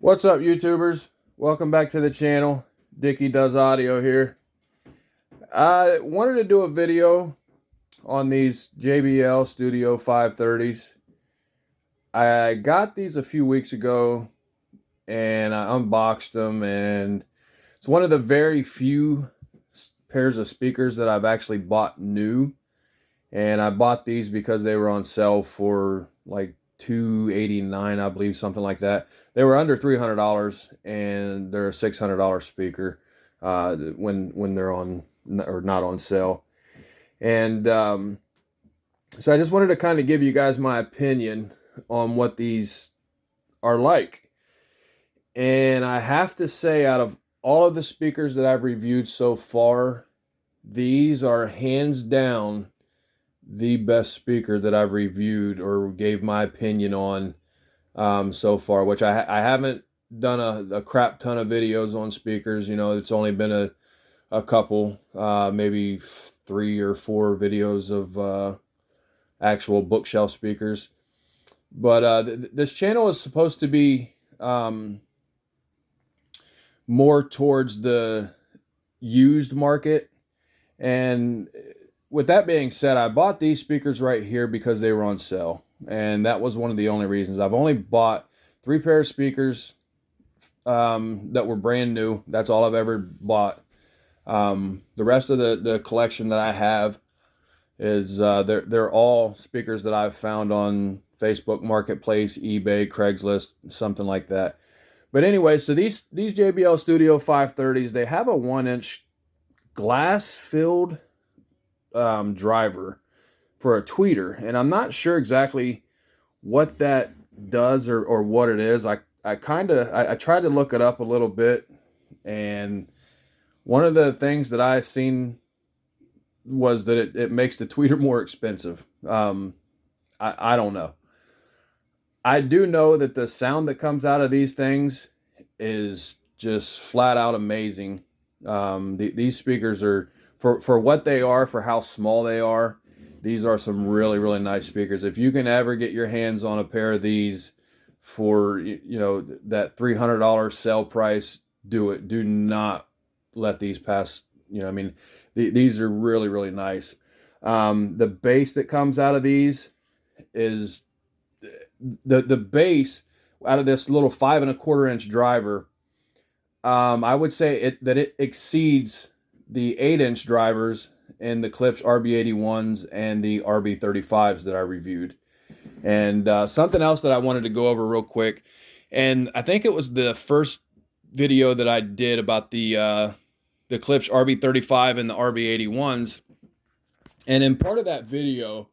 What's up, YouTubers? Welcome back to the channel. Dickie Does Audio here. I wanted to do a video on these JBL Studio 530s. I got these a few weeks ago and I unboxed them, and it's one of the very few pairs of speakers that I've actually bought new. And I bought these because they were on sale for like $289, I believe, something like that. They were under $300, and they're a $600 speaker when they're on or not on sale. And so I just wanted to kind of give you guys my opinion on what these are like. And I have to say, out of all of the speakers that I've reviewed so far, these are hands down the best speaker that I've reviewed or gave my opinion on so far, which I haven't done a crap ton of videos on speakers. You know, it's only been a couple, maybe 3 or 4 videos of actual bookshelf speakers. But this channel is supposed to be more towards the used market. And with that being said, I bought these speakers right here because they were on sale. And that was one of the only reasons. I've only bought 3 pair of speakers that were brand new. That's all I've ever bought. The rest of the collection that I have is they're all speakers that I've found on Facebook Marketplace, eBay, Craigslist, something like that. But anyway, so these JBL Studio 530s, they have a 1-inch glass-filled driver for a tweeter, and I'm not sure exactly what that does or what it is. I tried to look it up a little bit, and one of the things that I seen was that it makes the tweeter more expensive. I don't know. I do know that the sound that comes out of these things is just flat out amazing. These speakers are, for what they are, for how small they are, these are some really, really nice speakers. If you can ever get your hands on a pair of these for, you know, that $300 sale price, do it. Do not let these pass. You know, I mean, these are really, really nice. The bass that comes out of these is the bass out of this little 5 1/4 inch driver. I would say that it exceeds the 8-inch drivers in the Klipsch RB81s and the RB35s that I reviewed. And something else that I wanted to go over real quick, and I think it was the first video that I did about the Klipsch RB35 and the RB81s. And in part of that video,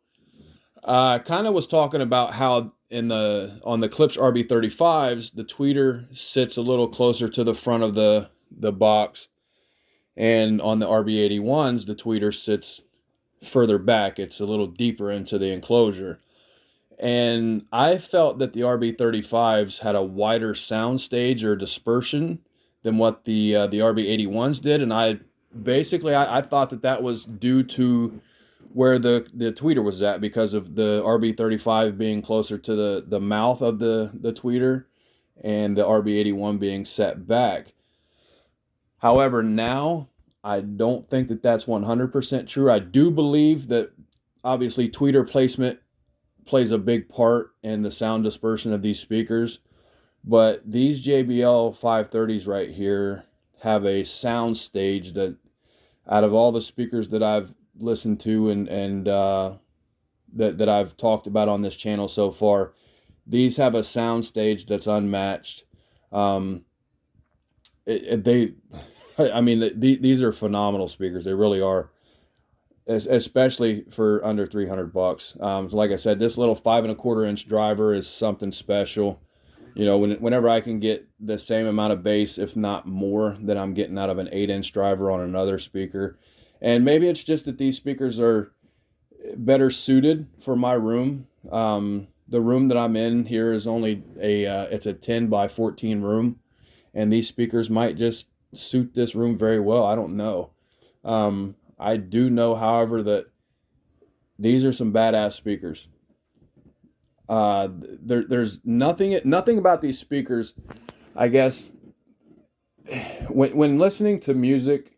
I kind of was talking about how on the Klipsch RB35s, the tweeter sits a little closer to the front of the box, and on the RB81s, the tweeter sits further back. It's a little deeper into the enclosure. And I felt that the RB35s had a wider soundstage or dispersion than what the RB81s did, and I thought that was due to where the tweeter was at, because of the RB35 being closer to the mouth of the tweeter and the RB81 being set back. However, now I don't think that that's 100% true. I do believe that obviously tweeter placement plays a big part in the sound dispersion of these speakers, but these JBL 530s right here have a sound stage that, out of all the speakers that I've listened to and that I've talked about on this channel so far, these have a sound stage that's unmatched. These are phenomenal speakers. They really are, especially for under $300. So like I said, this little 5 1/4 inch driver is something special. You know, whenever I can get the same amount of bass, if not more, than I'm getting out of an 8-inch driver on another speaker. And maybe it's just that these speakers are better suited for my room. The room that I'm in here is only it's a 10 by 14 room, and these speakers might just suit this room very well. I don't know. I do know, however, that these are some badass speakers. There's nothing about these speakers I guess when listening to music,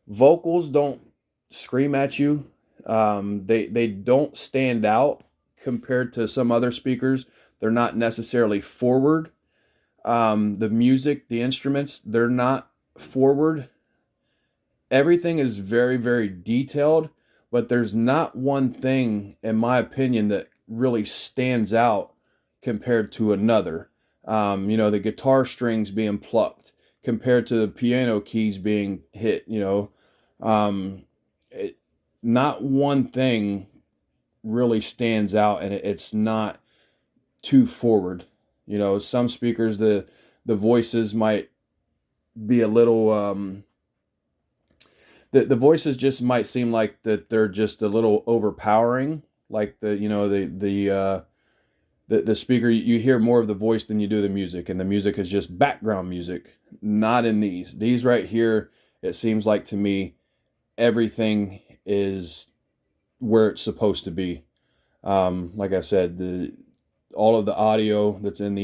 vocals don't scream at you. They don't stand out compared to some other speakers. They're not necessarily forward. The music, the instruments, they're not forward. Everything is very, very detailed, but there's not one thing, in my opinion, that really stands out compared to another. The guitar strings being plucked compared to the piano keys being hit, um, it, not one thing really stands out, and it's not too forward. Some speakers, the voices might be a little, the voices just might seem like that they're just a little overpowering, like the speaker, you hear more of the voice than you do the music, and the music is just background music. Not in these right here. It seems like to me everything is where it's supposed to be. Like I said, all of the audio that's in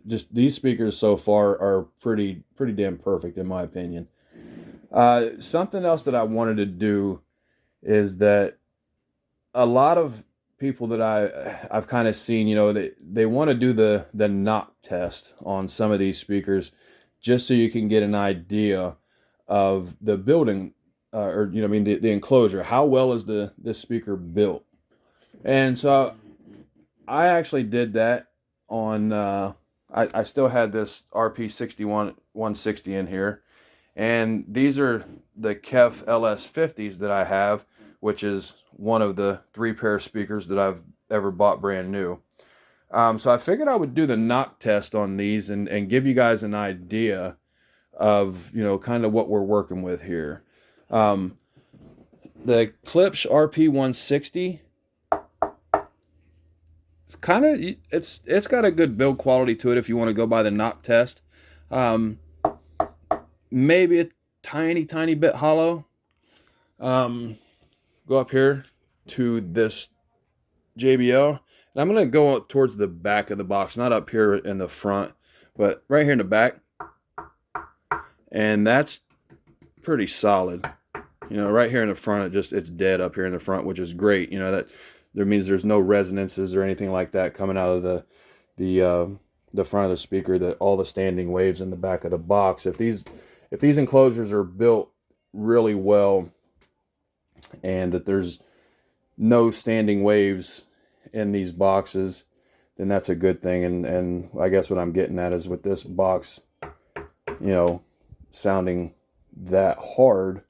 just these speakers so far are pretty damn perfect in my opinion. Something else that I wanted to do is that a lot of people that I've kind of seen, they want to do the knock test on some of these speakers, just so you can get an idea of the building, the enclosure. How well is this speaker built? And so I actually did that on. I still had this RP61 160 in here, and these are the KEF LS50s that I have, which is one of the 3 pair of speakers that I've ever bought brand new. So I figured I would do the knock test on these and give you guys an idea of, kind of what we're working with here. The Klipsch RP160, it's got a good build quality to it if you want to go by the knock test. Maybe a tiny bit hollow. Go up here to this JBL, and I'm going to go towards the back of the box, not up here in the front, but right here in the back. And that's pretty solid. Right here in the front, it's dead up here in the front, which is great. That means there's no resonances or anything like that coming out of the front of the speaker. That all the standing waves in the back of the box. If these enclosures are built really well, and that there's no standing waves in these boxes, then that's a good thing. And I guess what I'm getting at is with this box, sounding that hard,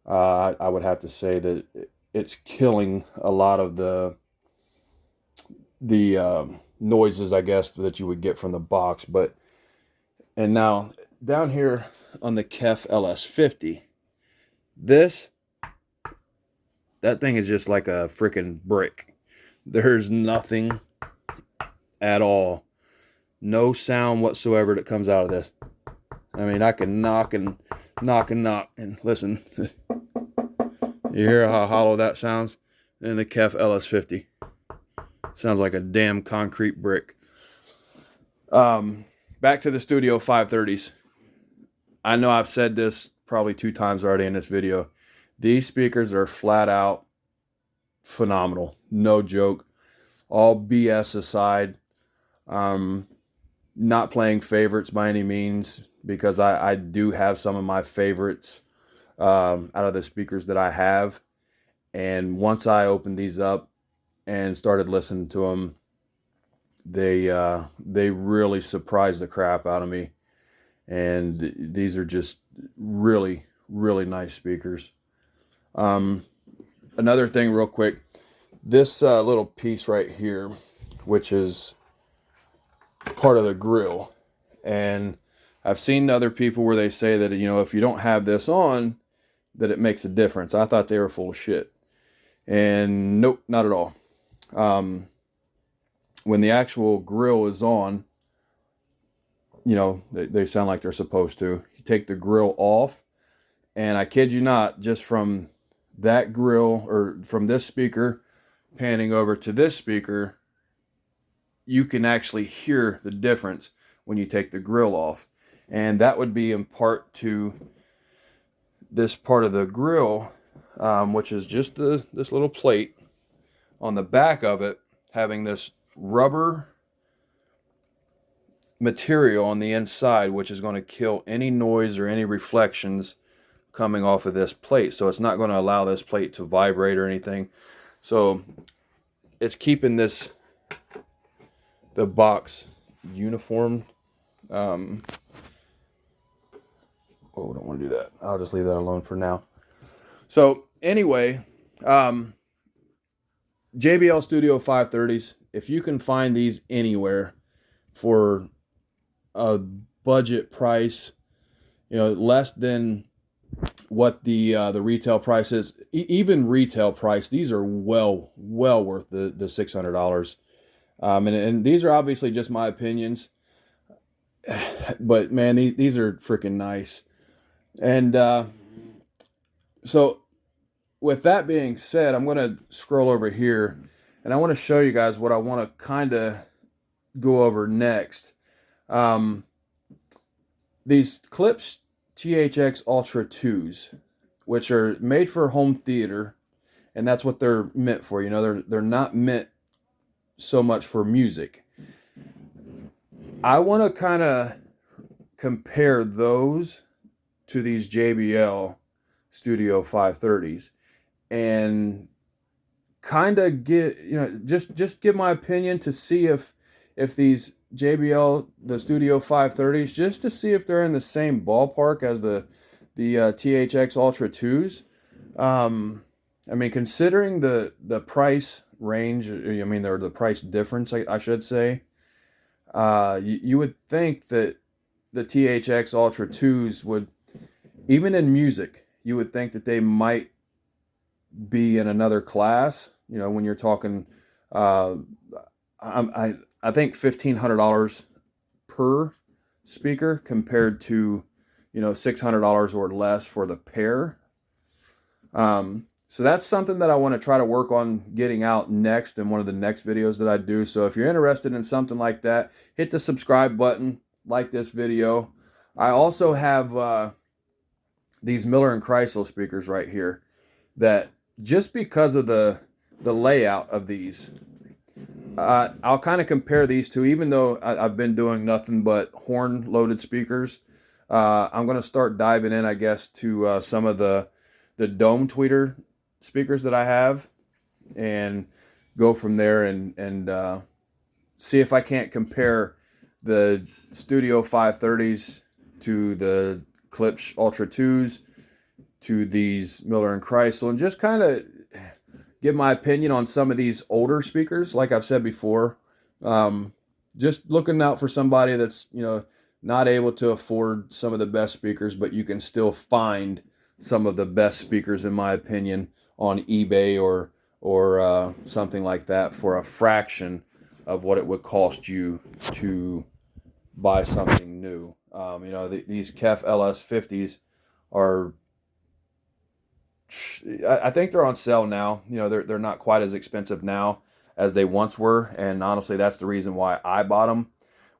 I would have to say that it's killing a lot of the noises, I guess, that you would get from the box. And now down here on the KEF LS50, that thing is just like a freaking brick. There's nothing at all. No sound whatsoever that comes out of this. I mean, I can knock and listen. You hear how hollow that sounds? In the KEF LS50. Sounds like a damn concrete brick. Back to the Studio 530s. I know I've said this probably 2 times already in this video. These speakers are flat out phenomenal. No joke. All BS aside. Not playing favorites by any means, because I do have some of my favorites out of the speakers that I have. And once I opened these up and started listening to them, they really surprised the crap out of me. And these are just really nice speakers. Another thing real quick, this little piece right here, which is part of the grill, and I've seen other people where they say that, if you don't have this on, that it makes a difference. I thought they were full of shit. And nope, not at all. When the actual grill is on, they sound like they're supposed to. You take the grill off, and I kid you not, just from that grill, or from this speaker panning over to this speaker, you can actually hear the difference when you take the grill off. And that would be in part to this part of the grill, which is just this little plate on the back of it, having this rubber material on the inside, which is going to kill any noise or any reflections coming off of this plate. So it's not going to allow this plate to vibrate or anything. So it's keeping the box uniform. Oh, don't want to do that. I'll just leave that alone for now. So anyway, JBL Studio 530s, if you can find these anywhere for a budget price, less than what the retail price is, even retail price, these are well worth the $600. And these are obviously just my opinions, but man, these are freaking nice. And so with that being said, I'm going to scroll over here and I want to show you guys what I want to kind of go over next. These Klipsch THX Ultra 2s, which are made for home theater, and that's what they're meant for. They're not meant so much for music. I want to kind of compare those to these JBL Studio 530s and kind of get, just give my opinion to see if these JBL, the Studio 530s, just to see if they're in the same ballpark as the THX Ultra 2s. I mean, considering the price range, or the price difference, I should say, you would think that the THX Ultra 2s would, even in music, you would think that they might be in another class. When you're talking, I think $1,500 per speaker compared to, $600 or less for the pair. So that's something that I want to try to work on getting out next in one of the next videos that I do. So if you're interested in something like that, hit the subscribe button, like this video. I also have these Miller & Kreisel speakers right here that, just because of the layout of these, I'll kind of compare these two, even though I've been doing nothing but horn loaded speakers. I'm going to start diving in, I guess, to some of the dome tweeter speakers that I have and go from there and see if I can't compare the Studio 530s to the Klipsch Ultra 2s to these Miller & Kreisel, and just kind of give my opinion on some of these older speakers. Like I've said before, just looking out for somebody that's, not able to afford some of the best speakers, but you can still find some of the best speakers, in my opinion, on eBay or something like that for a fraction of what it would cost you to buy something new. These KEF LS50s are, I think they're on sale now. They're not quite as expensive now as they once were, and honestly, that's the reason why I bought them.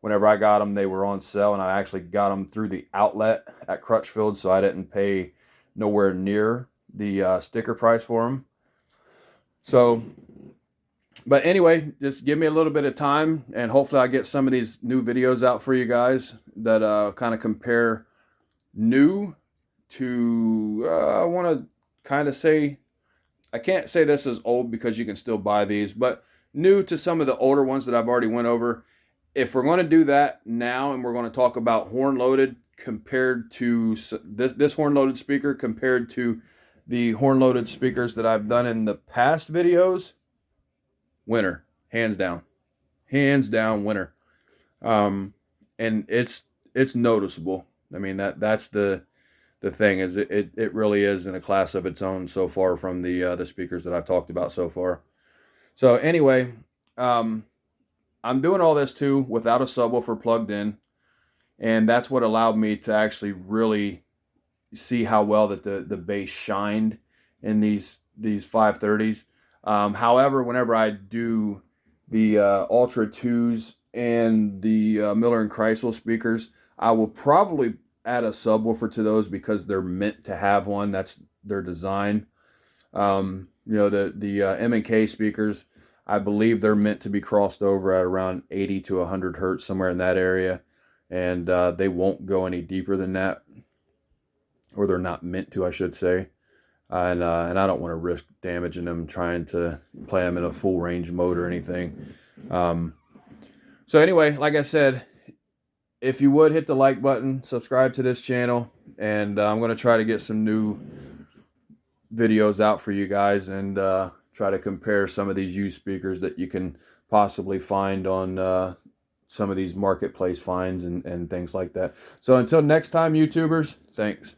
Whenever I got them, they were on sale, and I actually got them through the outlet at Crutchfield, so I didn't pay nowhere near the sticker price for them. So, but anyway, just give me a little bit of time, and hopefully I get some of these new videos out for you guys that kind of compare new to, I want to kind of say, I can't say this is old because you can still buy these, but new to some of the older ones that I've already went over. If we're going to do that now, and we're going to talk about horn loaded compared to this horn loaded speaker compared to the horn loaded speakers that I've done in the past videos, winner, hands down winner. And it's noticeable. I mean, that's the thing, is it really is in a class of its own so far from the speakers that I've talked about so far. So anyway, I'm doing all this too without a subwoofer plugged in, and that's what allowed me to actually really see how well that the bass shined in these 530s. However, whenever I do the Ultra 2s and the Miller and Chrysler speakers. I will probably add a subwoofer to those because they're meant to have one. That's their design. You know, the M&K speakers, I believe they're meant to be crossed over at around 80 to 100 hertz, somewhere in that area. And they won't go any deeper than that, or they're not meant to, I should say. And I don't want to risk damaging them trying to play them in a full range mode or anything. So anyway, like I said, if you would hit the like button, subscribe to this channel, and I'm going to try to get some new videos out for you guys, and try to compare some of these used speakers that you can possibly find on some of these marketplace finds and things like that. So until next time, YouTubers, thanks.